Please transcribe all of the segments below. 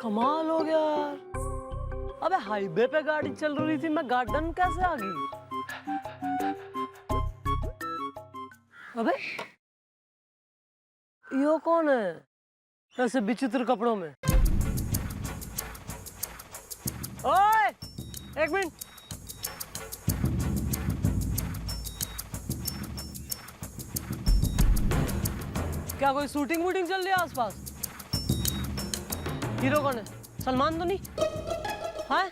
कमाल हो गया यार। अबे हाईवे पे गाड़ी चल रही थी, मैं गार्डन कैसे आ गई? अबे यो कौन है ऐसे विचित्र कपड़ों में? ओए एक मिनट, क्या कोई शूटिंग वूटिंग चल रही है आसपास? हीरो कौन है? सलमान तो नहीं? हाँ,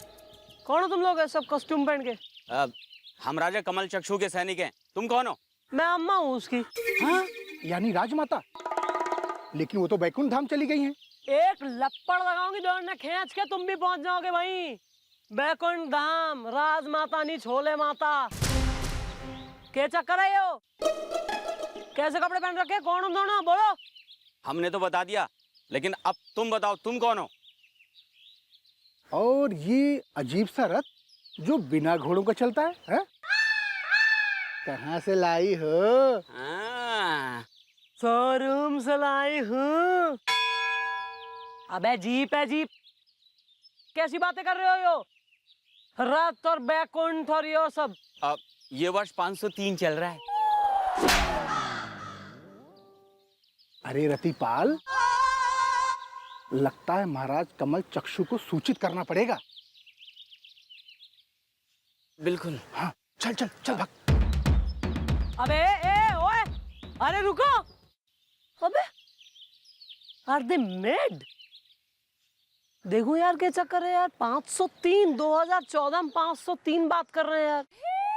कौन हो तुम लोग है सब कॉस्ट्यूम पहन के? हम राजा कमल चक्षु के सैनिक हैं। तुम कौन हो? मैं अम्मा हूँ उसकी। हाँ, यानी राजमाता। लेकिन वो तो बैकुंठ धाम चली गई हैं। एक लपड़ लगाऊंगी दौड़ने खींच के, तुम भी पहुंच जाओगे वहीं। बैकुंठ धाम, राजमाता नहीं छोले माता। क्या चक्कर है यो? कैसे कपड़े पहन रखे? कौन हो दोनों? बोलो। हमने तो बता दिया, लेकिन अब तुम बताओ तुम कौन हो? और ये अजीब सा रथ जो बिना घोड़ों का चलता है? कहाँ से लाई हो? शोरूम से लाई हूँ। अबे जीप है जीप। कैसी बातें कर रहे हो यो? रथ और बैकुंठ और यो सब। अब ये वर्ष 503 चल रहा है। अरे रतिपाल, लगता है महाराज कमल चक्षु को सूचित करना पड़ेगा। बिल्कुल। हाँ, चल चल चल भाग। अबे ओए, अरे रुको। अबे आर दे मेड? देखो यार क्या चक्कर है यार। 503 2014 में 503 बात कर रहे हैं यार।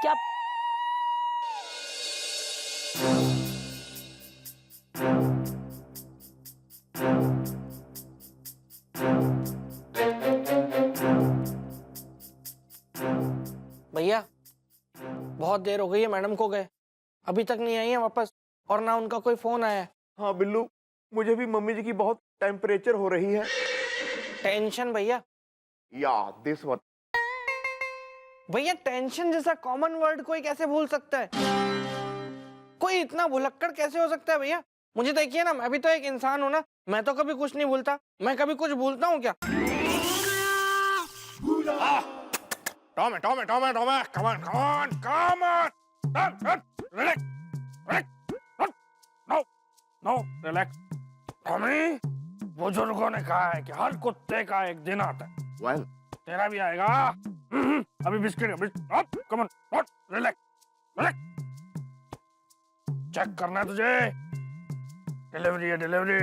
क्या भैया बहुत देर हो गई है, मैडम को गए अभी तक नहीं आई है वापस, और ना उनका कोई फोन आया है। हाँ बिल्लू, मुझे भी मम्मी जी की बहुत टेम्परेचर हो रही है। टेंशन भैया? या दिस व्हाट? भैया टेंशन जैसा कॉमन वर्ड कोई कैसे भूल सकता है? कोई इतना भुलक्कड़ कैसे हो सकता है भैया? मुझे देखिए ना, मैं भी तो एक इंसान हूँ ना, मैं तो कभी कुछ नहीं भूलता। मैं कभी कुछ भूलता हूँ क्या? Tommy, Tommy, Tommy, Tommy, come on, come on, come on. Relax, relax, no, no, relax. Tommy, बुजुर्गों ने कहा है कि हर कुत्ते का एक दिन आता है। Well, तेरा भी आएगा। अभी biscuit, come on, what? Relax, relax. Check करना है तुझे। डिलीवरी है, डिलीवरी।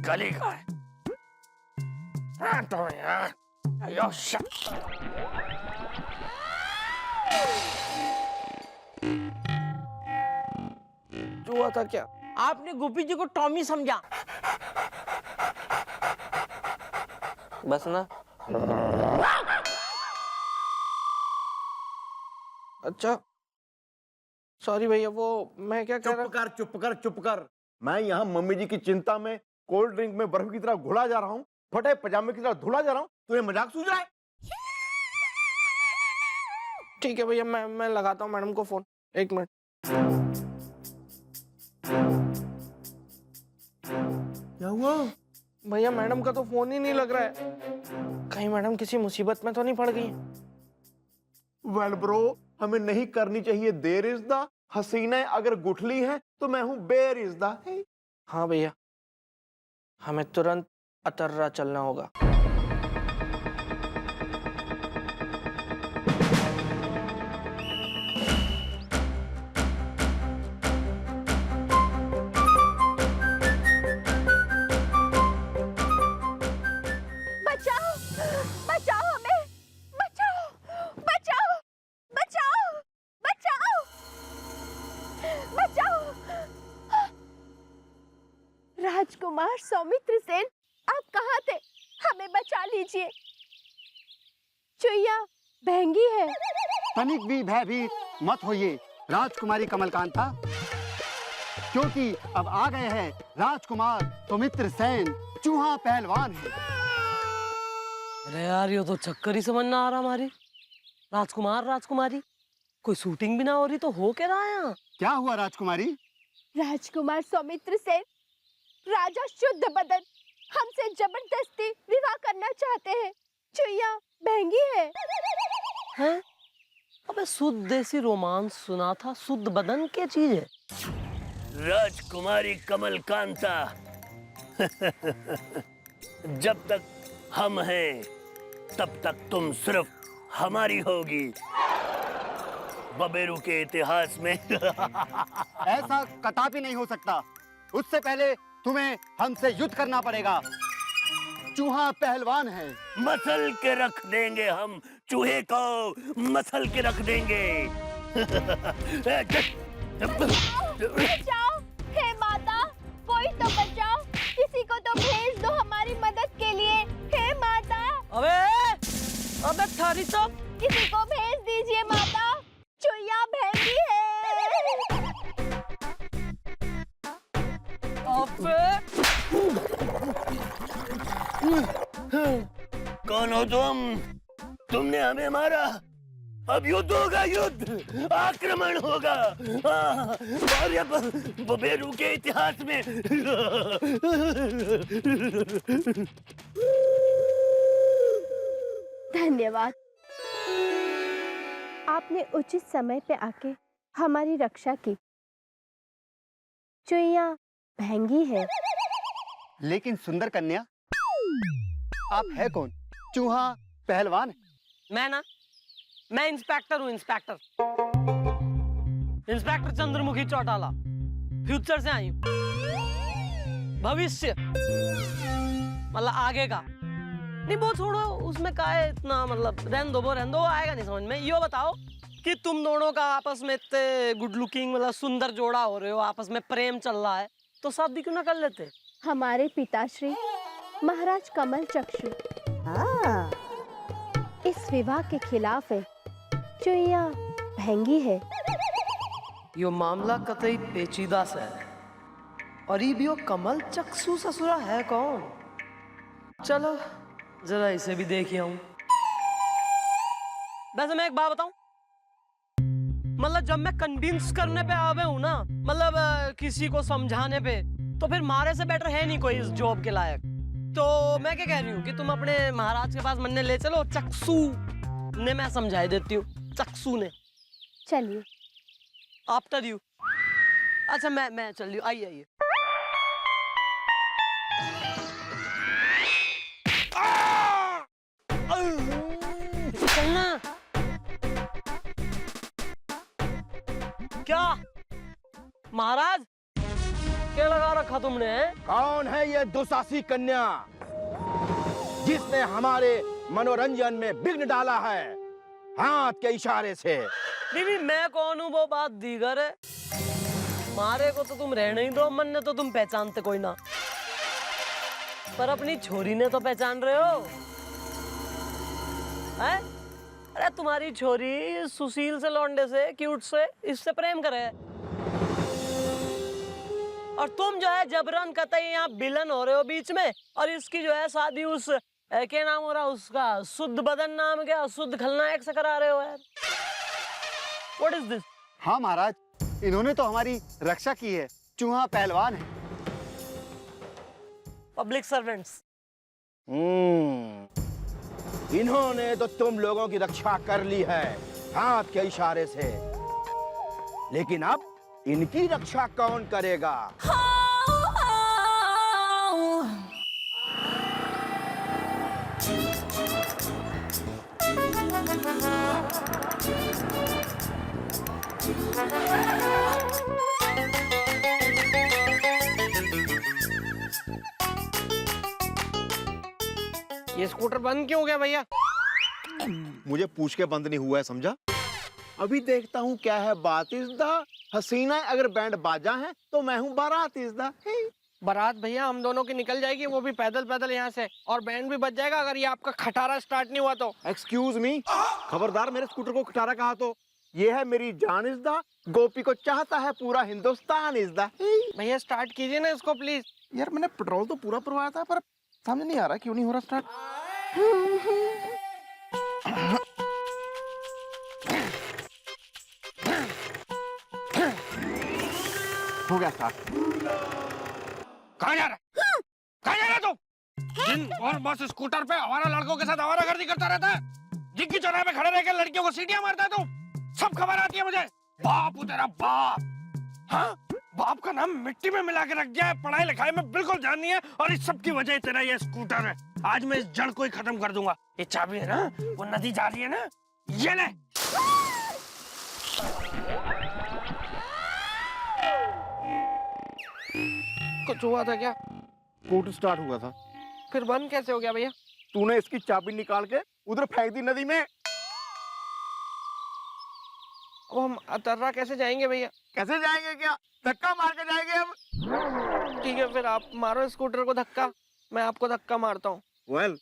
गली का है। हाँ तो यार, यो शट। हुआ था क्या? आपने गोपी जी को टॉमी समझा? बस ना। अच्छा सॉरी भैया, वो मैं क्या कह रहा। चुप कर। मैं यहाँ मम्मी जी की चिंता में कोल्ड ड्रिंक में बर्फ की तरह घुला जा रहा हूँ, फटे पजामे की तरह धुला जा रहा हूँ। तुझे मजाक सूझ रहा है? ठीक है भैया, मैं लगाता हूँ मैडम को फोन। एक मिनट। क्या हुआ? भैया मैडम का तो फोन ही नहीं लग रहा है। कहीं मैडम किसी मुसीबत में तो नहीं पड़ गई? वेल ब्रो, हमें नहीं करनी चाहिए देर इज द हसीना। अगर गुठली है तो मैं हूँ बेर इज द। हाँ भैया, हमें तुरंत अतर्रा चलना होगा। बचाओ, बचाओ हमें, बचाओ, बचाओ, बचाओ, बचाओ, बचाओ। राजकुमार सौमित्र सेन, आप कहाँ थे? हमें बचा लीजिए। चुईया महंगी है। तनिक भी भयभीत मत होइए राजकुमारी कमलकांता, क्योंकि अब आ गए हैं राजकुमार सौमित्र सेन, चूहा पहलवान है। अरे यार ये तो चक्कर ही समझ ना आ रहा हमारी। राजकुमार राजकुमारी, कोई शूटिंग भी ना हो रही तो हो क्या रहा है यहाँ? क्या हुआ राजकुमारी? राजकुमार सौमित्र सेन, राजा शुद्ध बदन हमसे जबरदस्ती विवाह करना चाहते हैं। चुईया महंगी है। हैं? अबे शुद्ध देसी रोमांस सुना था, शुद्ध बदन क्या चीज है? राजकुमारी कमलकांता जब तक हम हैं तब तक तुम सिर्फ हमारी होगी। बबेरू के इतिहास में ऐसा कदापि नहीं हो सकता। उससे पहले तुम्हें हमसे युद्ध करना पड़ेगा। चूहा पहलवान है। मसल के रख देंगे हम चूहे को, मसल के रख देंगे। बचाओ, हे माता, कोई तो बचाओ, किसी को तो भेज दो हमारी मदद के लिए, हे माता। अबे थारी तो किसी को भेज दीजिए माता, चुईया महंगी है। कौन हो तुम? तुमने हमें मारा, अब युद्ध होगा, युद्ध, आक्रमण होगा। और ये बबेरू के इतिहास में धन्यवाद, आपने उचित समय पे आके हमारी रक्षा की। चुईया महंगी है। लेकिन सुंदर कन्या, आप है कौन? चूहा पहलवान है। मैं इंस्पेक्टर हूँ, इंस्पेक्टर चंद्रमुखी चौटाला, फ्यूचर से आई हूँ। भविष्य मतलब आगे का नहीं, वो छोड़ो, उसमें का है इतना, मतलब रहने दो, आएगा नहीं समझ में। यो बताओ कि तुम दोनों का आपस में इतने गुड लुकिंग मतलब सुंदर जोड़ा हो रहे हो, आपस में प्रेम चल रहा है, तो शादी क्यों ना कर लेते? हमारे पिताश्री महाराज कमल चक्षु इस विवाह के खिलाफ है। चुईया महंगी है। यो मामला कतई पेचीदा सा है, और ये भी वो कमल चक्षु ससुरा है कौन? चलो जरा इसे भी देखिए हूँ। वैसे मैं एक बात बताऊं, मतलब जब मैं कन्विंस करने पे आवे हूँ ना, मतलब किसी को समझाने पे, तो फिर मारे से बेटर है नहीं कोई इस जॉब के लायक। तो मैं क्या कह रही हूँ कि तुम अपने महाराज के पास मन्ने ले चलो, चक्षु ने मैं समझाई देती हूँ, चक्षु ने। चलिए। After you. अच्छा मैं चल रही हूँ, आइए। चलना। क्या महाराज, क्या लगा रखा तुमने? कौन है ये दुसासी कन्या जिसने हमारे मनोरंजन में विघ्न डाला है हाथ के इशारे से? नहीं, मैं कौन हूँ वो बात दीगर है। मारे को तो तुम रहने ही दो, मन ने तो तुम पहचानते कोई ना, पर अपनी छोरी ने तो पहचान रहे हो हैं? अरे तुम्हारी छोरी सुशील से, लौंडे से, क्यूट से, इससे प्रेम करे, और तुम जो है जबरन कतई यहाँ विलन हो रहे हो बीच में, और इसकी जो है शादी उस क्या नाम हो रहा उसका, शुद्ध बदन नाम क्या, शुद्ध खलनायक से करा रहे हो यार। What is this? हाँ महाराज, इन्होंने तो हमारी रक्षा की है। चूहा पहलवान है। Public servants. इन्होंने तो तुम लोगों की रक्षा कर ली है हाथ के इशारे से, लेकिन अब इनकी रक्षा कौन करेगा? ये स्कूटर बंद क्यों हो गया भैया? मुझे पूछ के बंद नहीं हुआ है, समझा? अभी देखता हूँ क्या है बात। इज़दा हसीना, अगर बैंड बाजा है तो मैं हूँ बारात। इज़दा बारात भैया हम दोनों की निकल जाएगी, वो भी पैदल पैदल यहाँ से, और बैंड भी बज जाएगा अगर ये आपका खटारा स्टार्ट नहीं हुआ तो। एक्सक्यूज मी, खबरदार मेरे स्कूटर को खटारा कहा तो। ये है मेरी जान इज़दा, गोपी को चाहता है पूरा हिंदुस्तान। इज़दा भैया स्टार्ट कीजिए ना इसको प्लीज। यार मैंने पेट्रोल तो पूरा भरवाया था, पर समझ नहीं आ रहा क्यों नहीं हो रहा स्टार्ट। हो गया स्टार्ट। कहाँ जा रहा है? कहाँ जा रहा है तू? दिन और बस स्कूटर पे हमारा लड़कों के साथ आवारागर्दी करता रहता है। जिग्गी चौराहे पे खड़े रहकर लड़कियों को सीटियां मारता है तू। सब खबर आती है मुझे। बाप तेरा बाप। हाँ? बाप का नाम मिट्टी में मिला के रख दिया है। पढ़ाई लिखाई में बिल्कुल ध्यान नहीं है और इस सब की वजह तेरा ये स्कूटर है। आज मैं इस जड़ को ही खत्म कर दूंगा। ये चाबी है ना, वो नदी जा रही है ना, ये ले। कुछ हुआ था क्या? स्कूटर स्टार्ट हुआ था, फिर बंद कैसे हो गया भैया? तूने इसकी चाबी निकाल के उधर फेंक दी नदी में। अब हम अतर्रा कैसे जाएंगे भैया? कैसे जाएंगे? क्या धक्का मार के जाएंगे हम? ठीक है, फिर आप मारो स्कूटर को धक्का, मैं आपको धक्का मारता हूँ। वेल,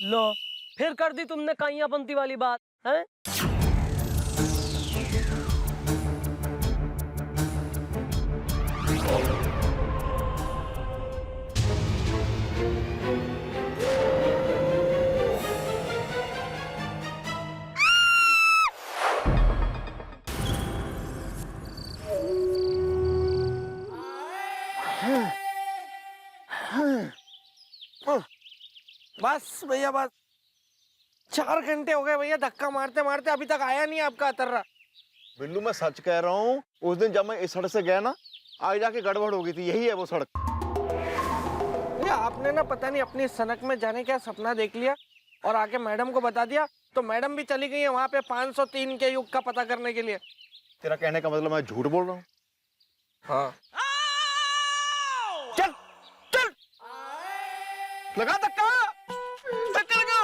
लो फिर कर दी तुमने काइया पंती वाली बात है। बस भैया बस, 4 घंटे हो गए भैया धक्का मारते मारते, अभी तक आया नहीं आपका अतर्रा। बिल्लू मैं सच कह रहा हूँ, उस दिन जब मैं इस सड़क से गया ना, आगे जाके गड़बड़ हो गई थी। यही है वो सड़क। भैया आपने ना पता नहीं अपनी सनक में जाने क्या सपना देख लिया और आके मैडम को बता दिया, तो मैडम भी चली गई है वहाँ पे 503 के युग का पता करने के लिए। तेरा कहने का मतलब मैं झूठ बोल रहा हूँ? हाँ। चल चल, लगा धक्का, धक्का लगा।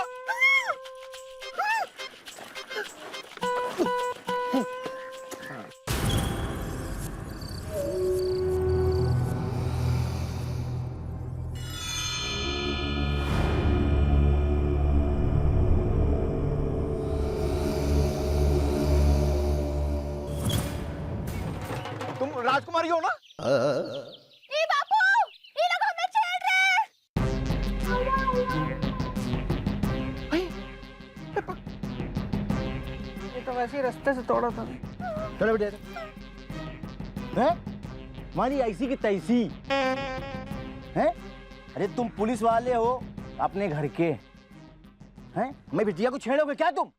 तुम राजकुमारी हो ना? ए बापू, ये लोग हमें छेड़ रहे हैं। ये तो वैसे ही रास्ते से तोड़ा था। चलो बेटे। हैं? हमारी ऐसी की तैसी हैं? अरे तुम पुलिस वाले हो अपने घर के हैं? मैं बिटिया को छेड़ोगे क्या तुम?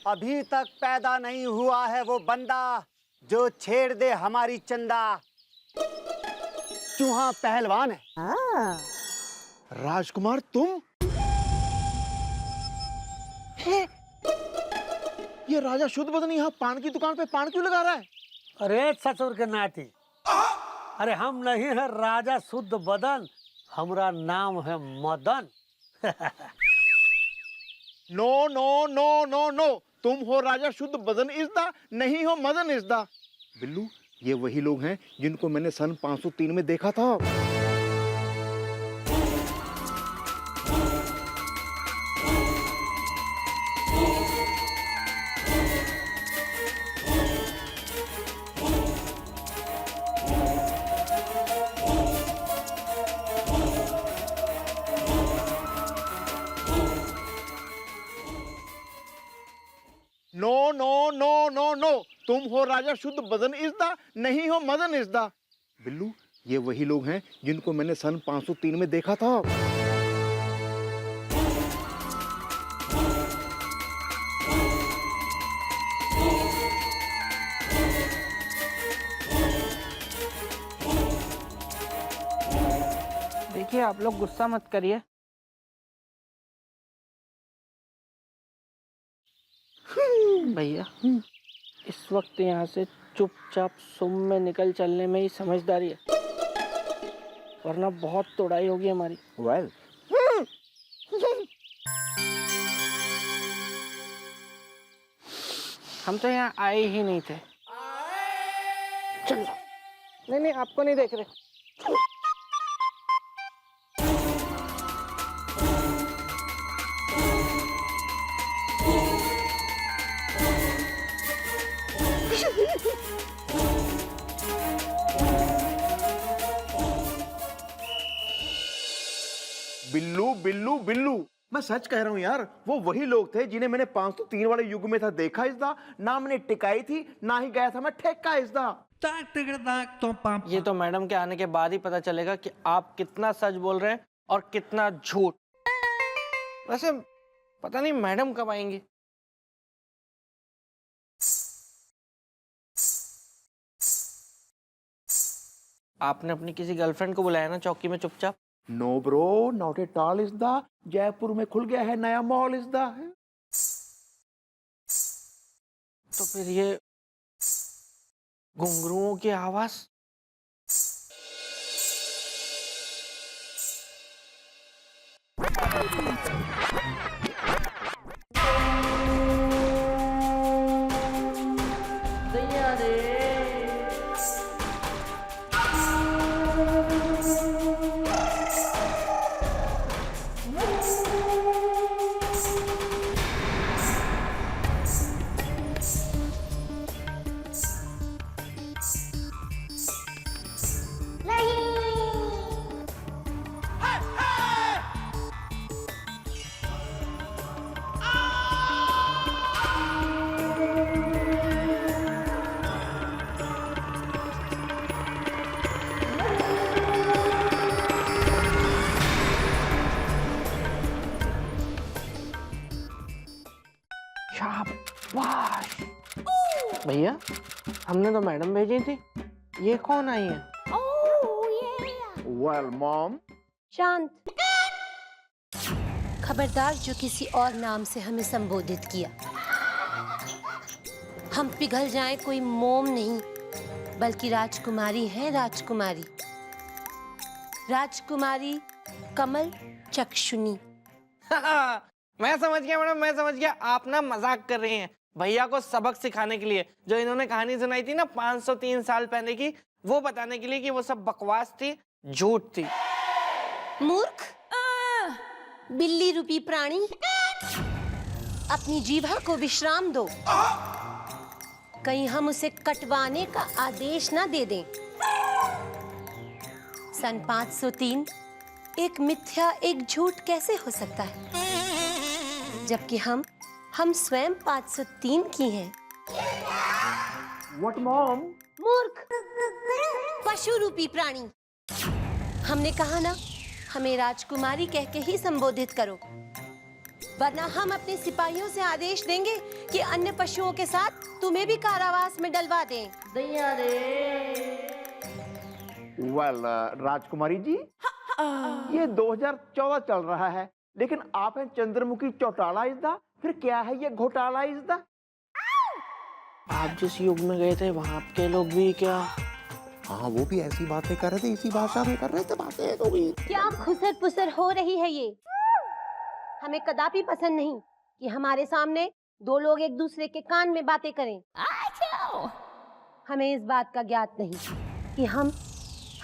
अभी तक पैदा नहीं हुआ है वो बंदा जो छेड़ दे हमारी चंदा। चूहा पहलवान है। राजकुमार तुम? ये राजा शुद्ध बदन यहाँ पान की दुकान पे पान क्यों लगा रहा है? अरे ससुर के नाती, अरे हम नहीं है राजा शुद्ध बदन, हमारा नाम है Madan. No no no no no, तुम हो राजा शुद्ध बदन इज़दा, नहीं हो मदन इज़दा। बिल्लू, ये वही लोग हैं जिनको मैंने सन 503 में देखा था। No no no no no, तुम हो राजा शुद्ध बदन इज़दा, नहीं हो मदन इज़दा। बिल्लू, ये वही लोग हैं जिनको मैंने सन 503 में देखा था। देखिए आप लोग गुस्सा मत करिए। भैया इस वक्त यहाँ से चुपचाप सुम में निकल चलने में ही समझदारी है, वरना बहुत तोड़ाई होगी हमारी। वेल, हम तो यहाँ आए ही नहीं थे। चलो। नहीं नहीं, आपको नहीं देख रहे। बिल्लू बिल्लू बिल्लू, मैं सच कह रहा हूँ यार, वो वही लोग थे जिन्हें मैंने 503 वाले युग में था देखा इसदा, ना मैंने टिकाई थी, ना ही गया था मैं ठेका इसदा। ये तो मैडम के आने के बाद ही पता चलेगा कि आप कितना सच बोल रहे हैं और कितना झूठ। वैसे पता नहीं मैडम कब आएंगी। आपने अपनी किसी गर्लफ्रेंड को बुलाया ना चौकी में चुपचाप? No bro, not at all इसदा। जयपुर में खुल गया है नया मॉल इसदा है। तो फिर ये घुंघरुओं की आवाज? शाबाश भैया, हमने तो मैडम भेजी थी, ये कौन आई है? Well mom. शांत। खबरदार जो किसी और नाम से हमें संबोधित किया। हम पिघल जाएं कोई मोम नहीं, बल्कि राजकुमारी है राजकुमारी। राजकुमारी कमल चक्षुनी। मैं समझ गया मैडम, मैं समझ गया। आप ना मजाक कर रही हैं भैया को सबक सिखाने के लिए। जो इन्होंने कहानी सुनाई थी ना 503 साल पहले की, वो बताने के लिए कि वो सब बकवास थी, झूठ थी। मूर्ख, बिल्ली रूपी प्राणी, अपनी जीभा को विश्राम दो। कहीं हम उसे कटवाने का आदेश ना दे दें। सन 503 एक मिथ्या, एक झूठ कैसे हो सकता है, जबकि हम स्वयं 503 की हैं। What mom? मूर्ख, पशु रूपी प्राणी। हमने कहा ना, हमें राजकुमारी कह के ही संबोधित करो, वरना हम अपने सिपाहियों से आदेश देंगे कि अन्य पशुओं के साथ तुम्हें भी कारावास में डलवा दें। वेल राजकुमारी जी, ये 2014 चल रहा है, लेकिन आप हैं चंद्रमुखी चौटाला इसदा, फिर क्या है ये घोटाला इसदा? आप जिस युग में गए थे वहां के लोग भी क्या? हाँ, वो भी ऐसी बातें कर रहे थे, इसी भाषा में कर रहे थे बातें तो भी। क्या खुसर पुसर हो रही है ये? हमें कदापि पसंद नहीं कि हमारे सामने दो लोग एक दूसरे के कान में बातें करें। हमें इस बात का ज्ञात नहीं कि हम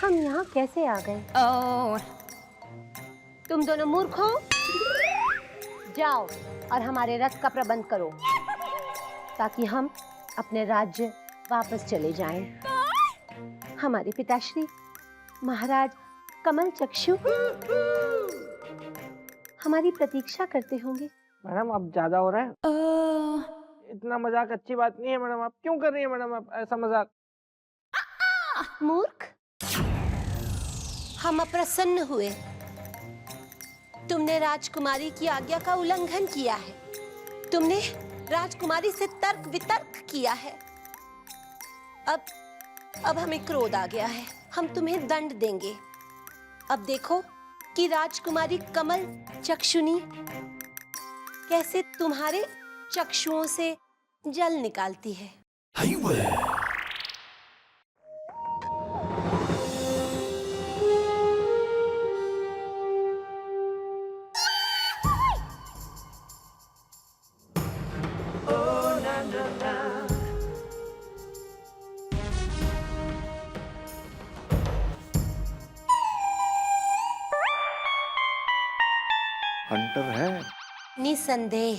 यहाँ कैसे आ गए। तुम दोनों मूर्ख हो। जाओ और हमारे रथ का प्रबंध करो, ताकि हम अपने राज्य वापस चले जाएं। हमारे पिताश्री महाराज कमल चक्षु हमारी प्रतीक्षा करते होंगे। मैडम अब ज्यादा हो रहा है। इतना मजाक अच्छी बात नहीं है मैडम। आप क्यों कर रही है मैडम आप ऐसा मजाक? मूर्ख, हम अप्रसन्न हुए। तुमने राजकुमारी की आज्ञा का उल्लंघन किया है। तुमने राजकुमारी से तर्क वितर्क किया है। अब हमें क्रोध आ गया है। हम तुम्हें दंड देंगे। अब देखो कि राजकुमारी कमल चक्षुनी कैसे तुम्हारे चक्षुओं से जल निकालती है। हंटर है निसंदेह।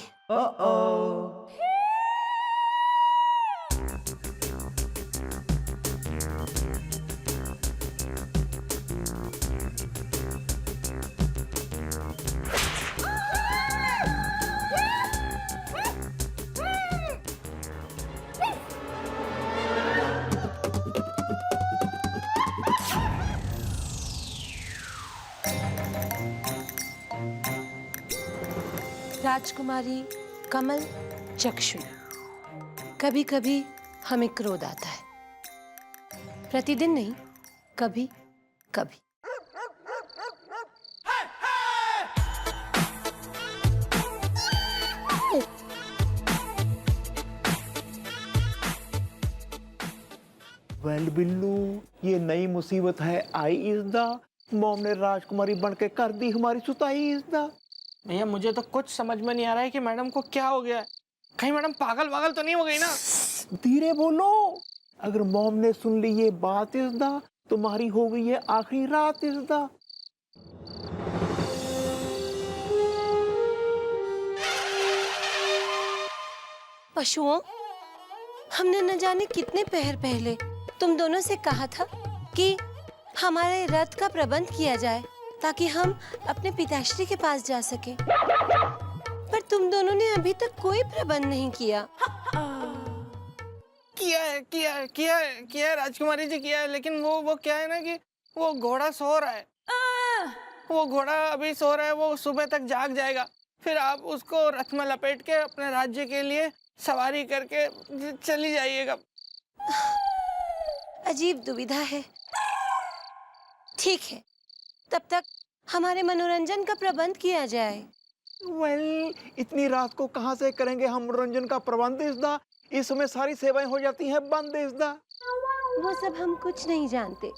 राजकुमारी कमल चक्षु। कभी कभी हमें क्रोध आता है, प्रतिदिन नहीं, कभी कभी। वेल बिल्लू, ये नई मुसीबत है आई इज द। मॉम ने राजकुमारी बन के कर दी हमारी सुताई इज द। भैया मुझे तो कुछ समझ में नहीं आ रहा है कि मैडम को क्या हो गया है। कहीं मैडम पागल वागल तो नहीं हो गई ना? धीरे बोलो, अगर मॉम ने सुन ली ये बात इज द, तुम्हारी हो गई है आखिरी रात इज द। पशुओं, हमने न जाने कितने पहर पहले तुम दोनों से कहा था कि हमारे रथ का प्रबंध किया जाए ताकि हम अपने पिताश्री के पास जा सके, पर तुम दोनों ने अभी तक कोई प्रबंध नहीं किया। किया है राजकुमारी जी, किया है, लेकिन वो क्या है ना कि वो घोड़ा सो रहा है। वो घोड़ा अभी सो रहा है, वो सुबह तक जाग जाएगा, फिर आप उसको रथ में लपेट के अपने राज्य के लिए सवारी करके चली जाइएगा। अजीब दुविधा है। ठीक है, तब तक हमारे मनोरंजन का प्रबंध किया जाए। वेल, इतनी रात को कहाँ से करेंगे हम मनोरंजन का प्रबंध इज द। इस समय सारी सेवाएं हो जाती हैं बंद इज द। वो सब हम कुछ नहीं जानते,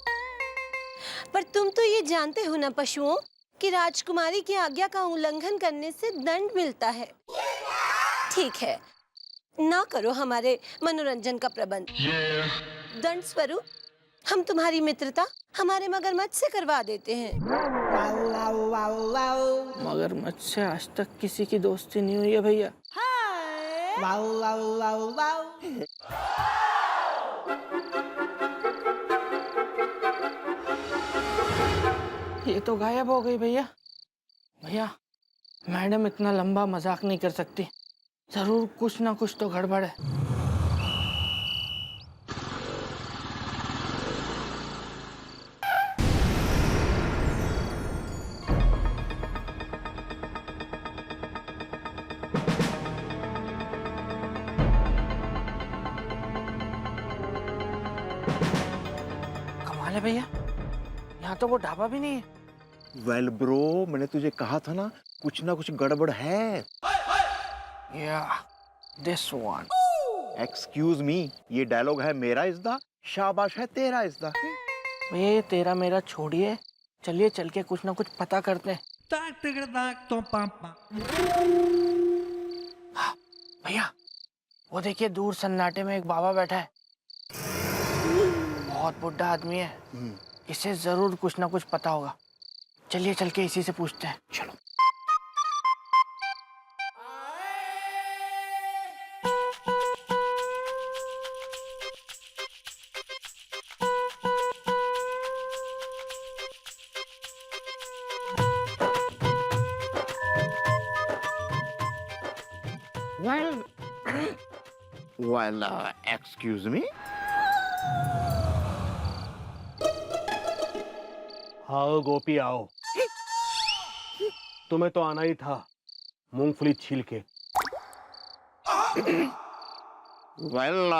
पर तुम तो ये जानते हो ना पशुओं कि राजकुमारी की आज्ञा का उल्लंघन करने से दंड मिलता है। ठीक है, ना करो हमारे मनोरंजन का प्रबंध। दंड स्वरूप हम तुम्हारी मित्रता हमारे मगरमच्छ से करवा देते हैं। मगरमच्छ से आज तक किसी की दोस्ती नहीं हुई है भैया। ये तो गायब हो गई भैया। भैया मैडम इतना लंबा मजाक नहीं कर सकती, जरूर कुछ ना कुछ तो गड़बड़ है। कमाल है भैया, यहाँ तो वो ढाबा भी नहीं है। वेल ब्रो, मैंने तुझे कहा था ना कुछ गड़बड़ है। This one. एक्सक्यूज मी, ये डायलॉग है मेरा इज द, शाबाश है तेरा इज द। भैया ये तेरा मेरा छोड़िए, चलिए चल के कुछ ना कुछ पता करते हैं। हाँ, भैया वो देखिए दूर सन्नाटे में एक बाबा बैठा है, बहुत बुढ़ा आदमी है, इसे जरूर कुछ ना कुछ पता होगा। चलिए चल के इसी से पूछते हैं। चलो। Well, excuse me? आओ गोपी आओ, तुम्हें तो आना ही था मूंगफली छील के। Well,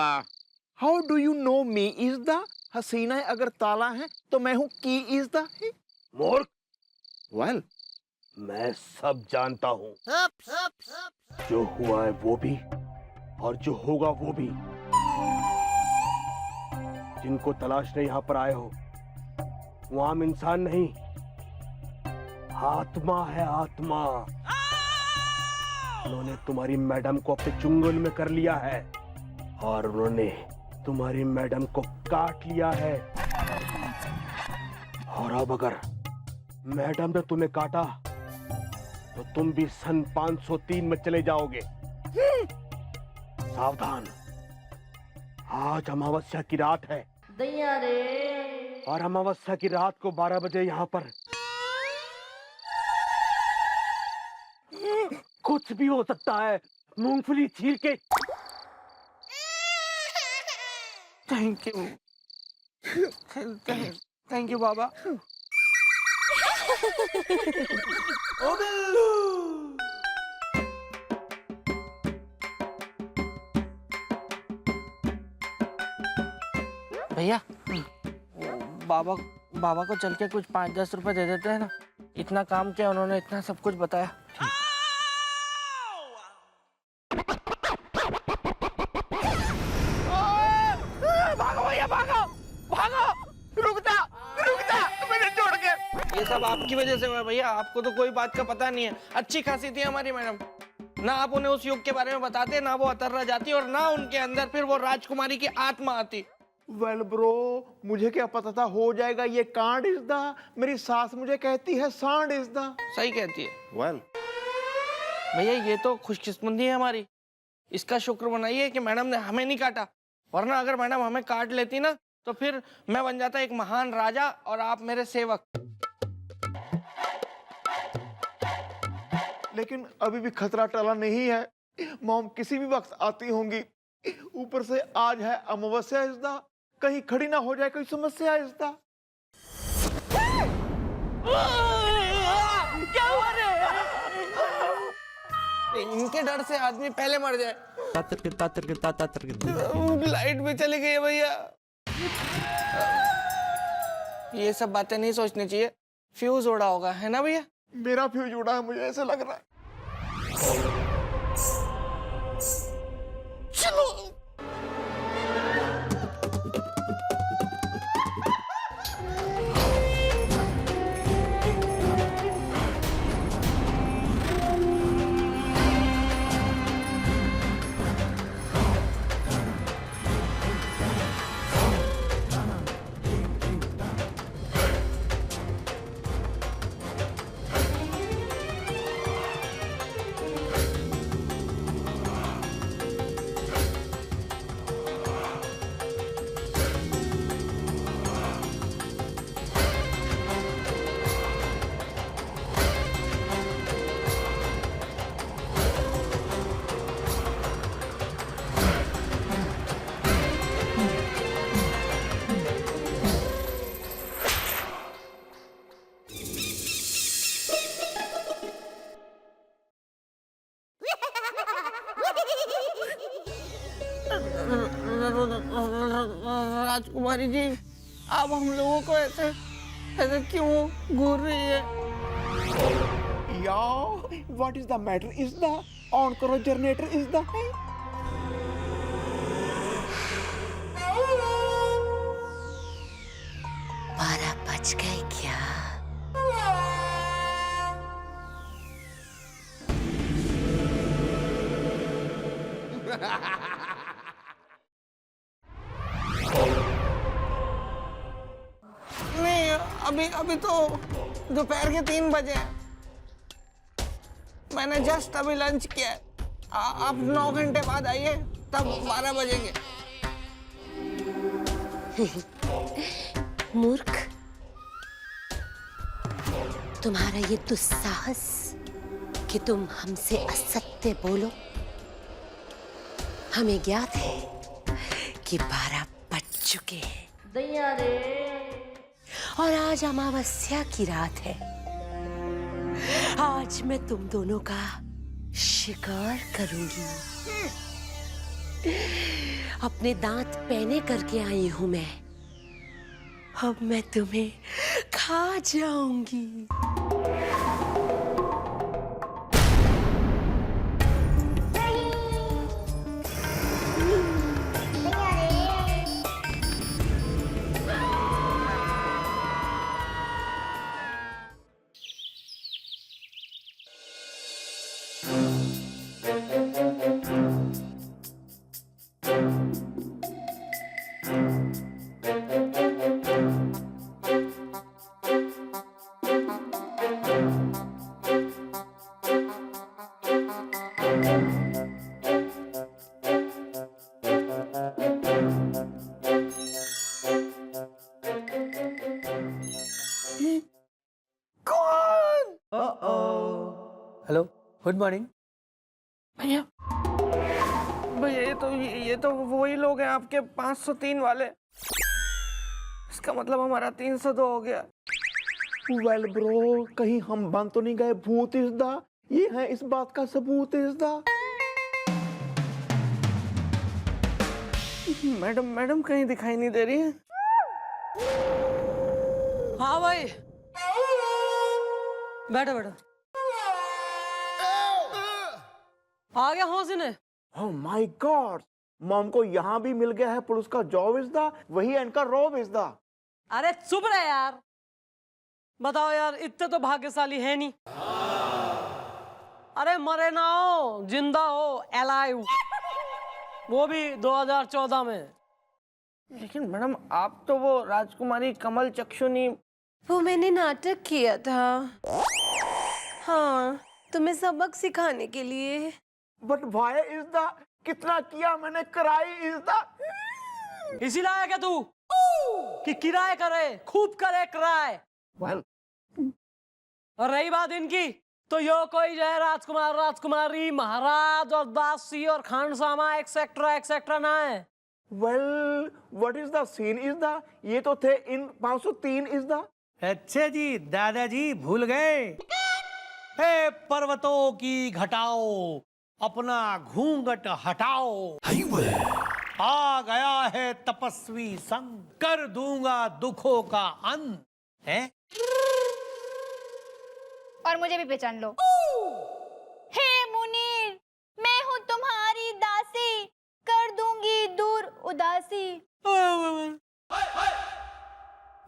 how do you know me is the? हसीना अगर ताला है तो मैं हूँ की is the? मूर्ख, Well, मैं सब जानता हूँ, जो हुआ है वो भी और जो होगा वो भी। जिनको तलाशने यहाँ पर आए हो वो आम इंसान नहीं, आत्मा है आत्मा। उन्होंने तुम्हारी मैडम को अपने चुंगल में कर लिया है और उन्होंने तुम्हारी मैडम को काट लिया है। और अब अगर मैडम ने तुम्हें काटा तो तुम भी सन 503 में चले जाओगे। सावधान, आज अमावस्या की रात है और अमावस्या की रात को 12 बजे यहाँ पर कुछ भी हो सकता है। मूंगफली छील के। थैंक यू बाबा। भैया बाबा बाबा को चल के कुछ 5-10 रुपए दे देते हैं ना, इतना काम किया उन्होंने, इतना सब कुछ बताया। भागो भैया भागो भागो, रुकता मुझे छोड़ के। ये सब आपकी वजह से हुआ भैया, आपको तो कोई बात का पता नहीं है। अच्छी खासी थी हमारी मैडम, ना आप उन्हें उस युग के बारे में बताते, ना वो अतर्रा जाती और ना उनके अंदर फिर वो राजकुमारी की आत्मा आती। वेल ब्रो, मुझे क्या पता था हो जाएगा ये कांड इस दा। मेरी सास मुझे कहती है सांड इस दा। सही कहती है वेल भैया, ये तो खुशकिस्मती है हमारी, इसका शुक्र मनाइए कि मैडम ने हमें नहीं काटा, वरना अगर मैडम हमें काट लेती ना तो फिर मैं बन जाता एक महान राजा और आप मेरे सेवक। लेकिन अभी भी खतरा टला नहीं है। मॉम किसी भी वक्त आती होंगी। ऊपर से आज है अमावस्या इस दा, कहीं खड़ी ना हो जाए कोई समस्या इस दा। क्या हुआ रे? इनके डर से आदमी पहले मर जाए। लाइट भी चली गई है भैया। ये सब बातें नहीं सोचनी चाहिए, फ्यूज उड़ा होगा, है ना भैया? मेरा फ्यूज उड़ा है, मुझे ऐसा लग रहा है। चलो राजकुमारी जी, आप हम लोगों को ऐसे ऐसे क्यों घूर रही है? यार, what is the matter is the? On करो जनरेटर इज द। 12 बज गए क्या? नहीं, अभी तो दोपहर के 3 बजे हैं। मैंने जस्ट अभी लंच किया है। आप 9 घंटे बाद आइए, तब 12 बजेंगे। मूर्ख, तुम्हारा ये दुस्साहस कि तुम हमसे असत्य बोलो। हमें ज्ञात है कि 12 बज चुके हैं और आज अमावस्या की रात है। आज मैं तुम दोनों का शिकार करूंगी। अपने दांत पहने करके आई हूं मैं। अब मैं तुम्हें खा जाऊंगी। हेलो, गुड मॉर्निंग भैया। भैया ये तो वही लोग हैं आपके 503 वाले। इसका मतलब हमारा 302 हो गया। वेल ब्रो, कहीं हम बन तो नहीं गए भूत इस दा? ये है इस बात का सबूत इस दा। मैडम मैडम कहीं दिखाई नहीं दे रही है। हाँ भाई, बैठो बैठो। आ गया होश इन्हें। ओह माय गॉड, मॉम को यहाँ भी मिल गया है पुलिस का जॉब इज द वही इनका रॉब इज द। अरे चुप रहे यार। बताओ यार, इतने तो भाग्यशाली है नहीं। अरे मरे ना हो, जिंदा हो, अलाइव, वो भी 2014 में। लेकिन मैडम आप तो वो राजकुमारी कमल चक्षुनी। वो मैंने नाटक किया था, हाँ, तुम्हें सबक सिखाने के लिए। बट व्हाई इज द, कितना किया मैंने, कराई इज द। इसी लाया क्या तू कि किराए करे, खूब करे किराए। वेल, और रही बात इनकी, तो यो कोई जो है राजकुमार, राजकुमारी, महाराज और दासी और खानसामा एक्सेट्रा एक्सेट्रा ना है। Well, what is the scene is the, ये तो थे इन 503 इज द। अच्छे जी, दादाजी भूल गए। हे पर्वतों की घटाओ, अपना घूंघट हटाओ, आ गया है तपस्वी संग, कर दूंगा दुखों का अंत है। और मुझे भी पहचान लो। हे मुनीर, मैं हूँ तुम्हारी दासी, कर दूंगी दूर उदासी।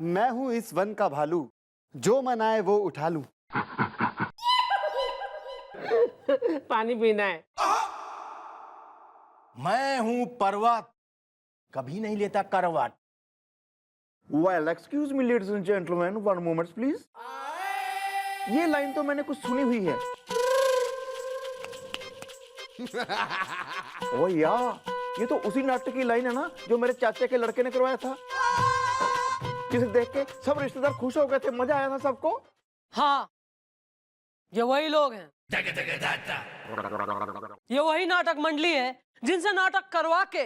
मैं हूं इस वन का भालू, जो मनाए वो उठा लूं। पानी पीना है। मैं हूं पर्वत, कभी नहीं लेता करवट। Well, excuse me ladies and gentleman, one moment please. ये लाइन तो मैंने कुछ सुनी हुई है। ओ यार, ये तो उसी नाटक की लाइन है ना जो मेरे चाचा के लड़के ने करवाया था, जिसे देख के सब रिश्तेदार खुश हो गए थे, मजा आया था सबको। हाँ, ये वही लोग हैं, ये वही नाटक मंडली है जिनसे नाटक करवा के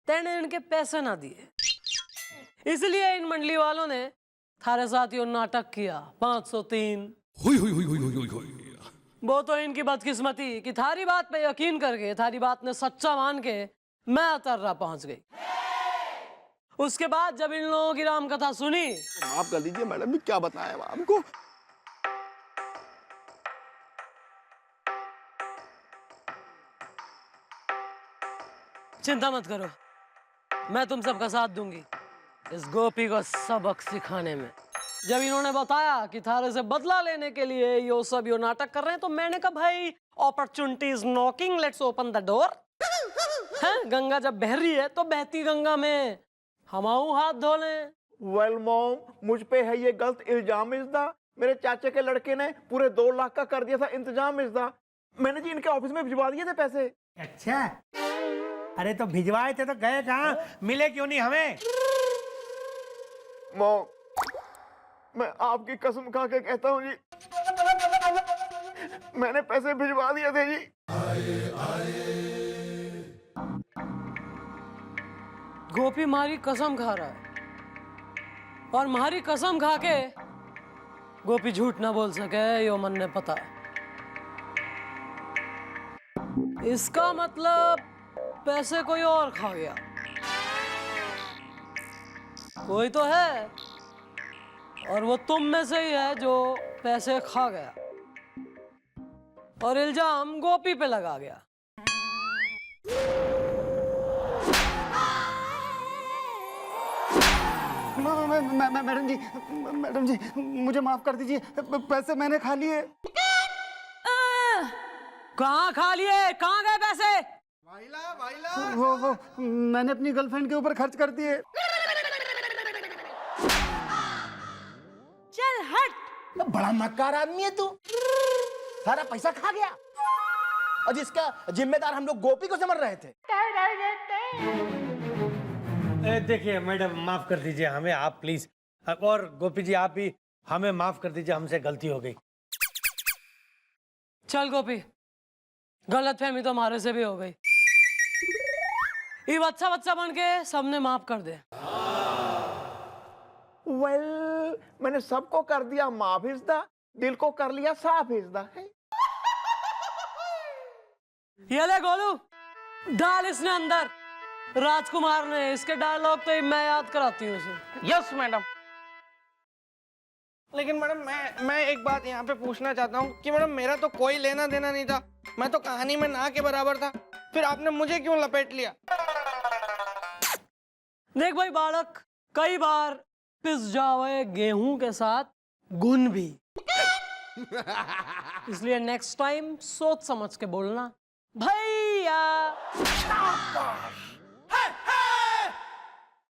तेने इनके पैसे ना दिए, इसलिए इन मंडली वालों ने थारे साथ यो नाटक किया 503। वो तो इनकी बदकिस्मती कि थारी बात पे यकीन करके, थारी बात ने सच्चा मान के मैं तर्रा पहुंच गई। उसके बाद जब इन लोगों की राम कथा सुनी, माफ कर दीजिए मैडम, क्या बताया आपको। चिंता मत करो, मैं तुम सबका साथ दूंगी इस गोपी को सबक सिखाने में। जब इन्होंने बताया कि थारे से बदला लेने के लिए यो नाटक कर रहे हैं, तो मैंने कहा भाई, opportunity is knocking, let's open the door. Ganga जब बह रही है तो बहती गंगा में हमाऊ हाथ धो लें। वेल मॉम, मुझ पे है ये गलत इल्जाम इज द। मेरे चाचे के लड़के ने पूरे 2 लाख का कर दिया था इंतजाम इज द। मैंने जी इनके ऑफिस में भिजवा दिए थे पैसे। अच्छा, अरे तो भिजवाए थे तो गए कहाँ, मिले क्यों नहीं हमें? मॉम, मैं आपकी कसम खा के कहता हूँ जी, मैंने पैसे भिजवा दिए थे जी। गोपी मारी कसम खा रहा है, और मारी कसम खा के गोपी झूठ ना बोल सके, यो मन ने पता है। इसका मतलब पैसे कोई और खा गया। कोई तो है, और वो तुम में से ही है जो पैसे खा गया, और इल्जाम गोपी पे लगा गया। मैडम जी मुझे माफ कर दीजिए, पैसे मैंने खा लिए। कहाँ खा लिए, कहाँ गए पैसे? वो मैंने अपनी गर्लफ्रेंड के ऊपर खर्च कर दिए। चल हट। बड़ा मक्कार आदमी है तू, सारा पैसा खा गया, और जिसका जिम्मेदार हम लोग गोपी को समझ रहे थे। देखिए मैडम, माफ कर दीजिए हमें आप प्लीज, और गोपी जी आप भी हमें माफ कर दीजिए, हमसे गलती हो गई। चल गोपी, गलतफहमी तो हमारे से भी हो गई, ये बच्चा बच्चा बन के सबने माफ कर दे। वेल, मैंने सबको कर दिया माफ इज द, दिल को कर लिया साफ इज द। ये ले गोलू, डाल इसने अंदर, राजकुमार ने, इसके डायलॉग तो मैं याद कराती हूँ उसे। Yes madam. लेकिन मैडम मैं एक बात यहाँ पे पूछना चाहता हूँ कि मैडम मेरा तो कोई लेना देना नहीं था, मैं तो कहानी में ना के बराबर था, फिर आपने मुझे क्यों लपेट लिया? देख भाई बालक, कई बार पिस जावे गेहूं के साथ गुण भी। इसलिए नेक्स्ट टाइम सोच समझ के बोलना भैया।